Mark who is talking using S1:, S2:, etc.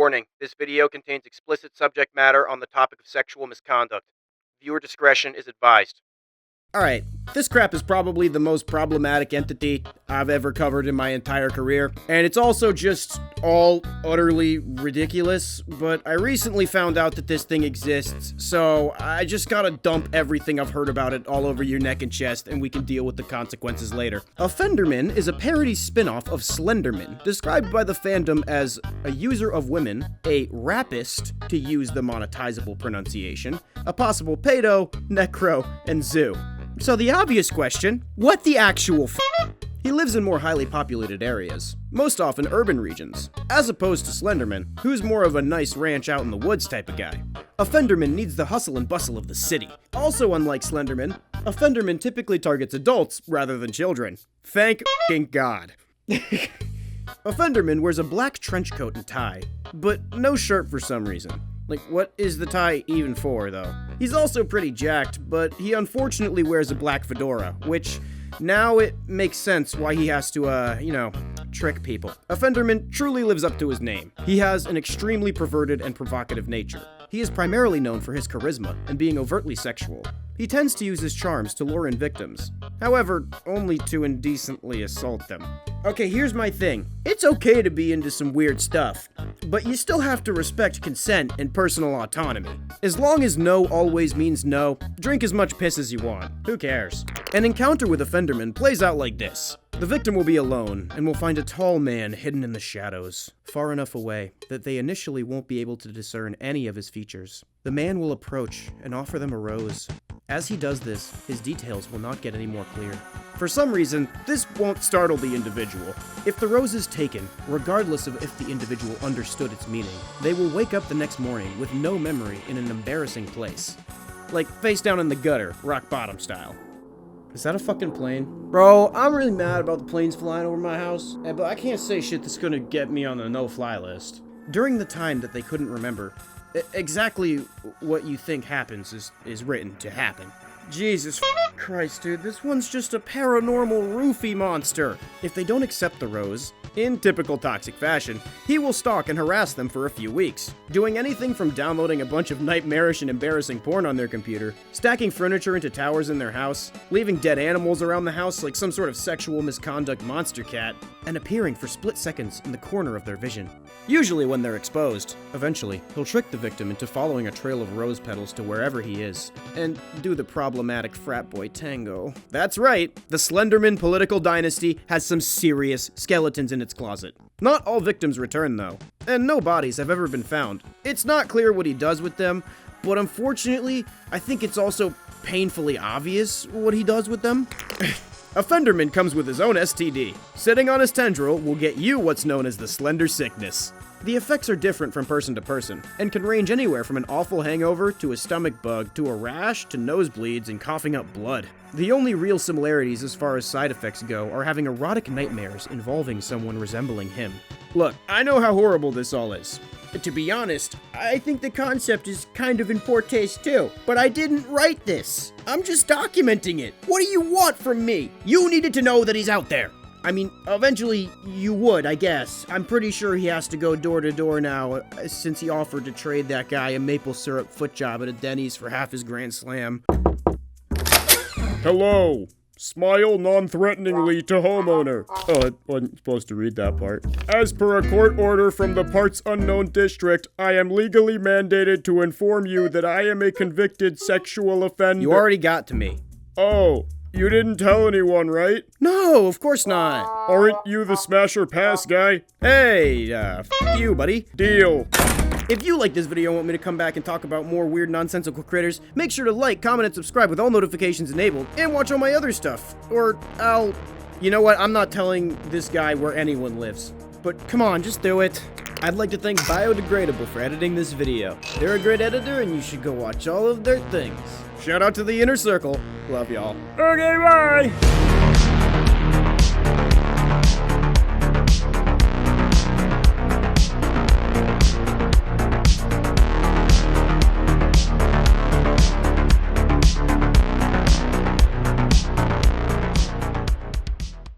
S1: Warning, this video contains explicit subject matter on the topic of sexual misconduct. Viewer discretion is advised.
S2: Alright, this crap is probably the most problematic entity I've ever covered in my entire career, and it's also just all utterly ridiculous, but I recently found out that this thing exists, so I just gotta dump everything I've heard about it all over your neck and chest, and we can deal with the consequences later. Offenderman is a parody spin-off of Slenderman, described by the fandom as a user of women, a rapist, to use the monetizable pronunciation, a possible pedo, necro, and zoo. So the obvious question, what the actual f***? He lives in more highly populated areas, most often urban regions, as opposed to Slenderman, who's more of a nice ranch out in the woods type of guy. Offenderman needs the hustle and bustle of the city. Also unlike Slenderman, Offenderman typically targets adults rather than children. Thank f***ing God. Offenderman wears a black trench coat and tie, but no shirt for some reason. Like, what is the tie even for, though? He's also pretty jacked, but he unfortunately wears a black fedora, which, now it makes sense why he has to, trick people. Offenderman truly lives up to his name. He has an extremely perverted and provocative nature. He is primarily known for his charisma and being overtly sexual. He tends to use his charms to lure in victims. However, only to indecently assault them. Okay, here's my thing. It's okay to be into some weird stuff, but you still have to respect consent and personal autonomy. As long as no always means no, drink as much piss as you want. Who cares? An encounter with Offenderman plays out like this. The victim will be alone, and will find a tall man hidden in the shadows, far enough away that they initially won't be able to discern any of his features. The man will approach and offer them a rose. As he does this, his details will not get any more clear. For some reason, this won't startle the individual. If the rose is taken, regardless of if the individual understood its meaning, they will wake up the next morning with no memory in an embarrassing place. Like, face down in the gutter, rock bottom style. Is that a fucking plane? Bro, I'm really mad about the planes flying over my house, but I can't say shit that's gonna get me on the no-fly list. During the time that they couldn't remember, exactly what you think happens is written to happen. Jesus Christ, dude, this one's just a paranormal roofie monster. If they don't accept the rose, in typical toxic fashion, he will stalk and harass them for a few weeks, doing anything from downloading a bunch of nightmarish and embarrassing porn on their computer, stacking furniture into towers in their house, leaving dead animals around the house like some sort of sexual misconduct monster cat, and appearing for split seconds in the corner of their vision. Usually when they're exposed. Eventually, he'll trick the victim into following a trail of rose petals to wherever he is, and do the problematic frat boy tango. That's right, the Slenderman political dynasty has some serious skeletons in its closet. Not all victims return though, and no bodies have ever been found. It's not clear what he does with them, but unfortunately, I think it's also painfully obvious what he does with them. Offenderman comes with his own STD. Sitting on his tendril will get you what's known as the slender sickness. The effects are different from person to person, and can range anywhere from an awful hangover to a stomach bug to a rash to nosebleeds and coughing up blood. The only real similarities as far as side effects go are having erotic nightmares involving someone resembling him. Look, I know how horrible this all is. To be honest, I think the concept is kind of in poor taste too, but I didn't write this. I'm just documenting it. What do you want from me? You needed to know that he's out there. I mean, eventually you would, I guess. I'm pretty sure he has to go door to door now, since he offered to trade that guy a maple syrup foot job at a Denny's for half his Grand Slam.
S3: Hello. Smile non-threateningly to homeowner. Oh, I wasn't supposed to read that part. As per a court order from the Parts Unknown District, I am legally mandated to inform you that I am a convicted sexual offender.
S2: You already got to me.
S3: Oh, you didn't tell anyone, right?
S2: No, of course not.
S3: Aren't you the smash or pass guy?
S2: Hey, f you, buddy.
S3: Deal.
S2: If you like this video and want me to come back and talk about more weird nonsensical critters, make sure to like, comment, and subscribe with all notifications enabled, and watch all my other stuff. Or you know what, I'm not telling this guy where anyone lives. But come on, just do it. I'd like to thank Biodegradable for editing this video. They're a great editor and you should go watch all of their things. Shout out to the Inner Circle. Love y'all.
S3: Okay, bye!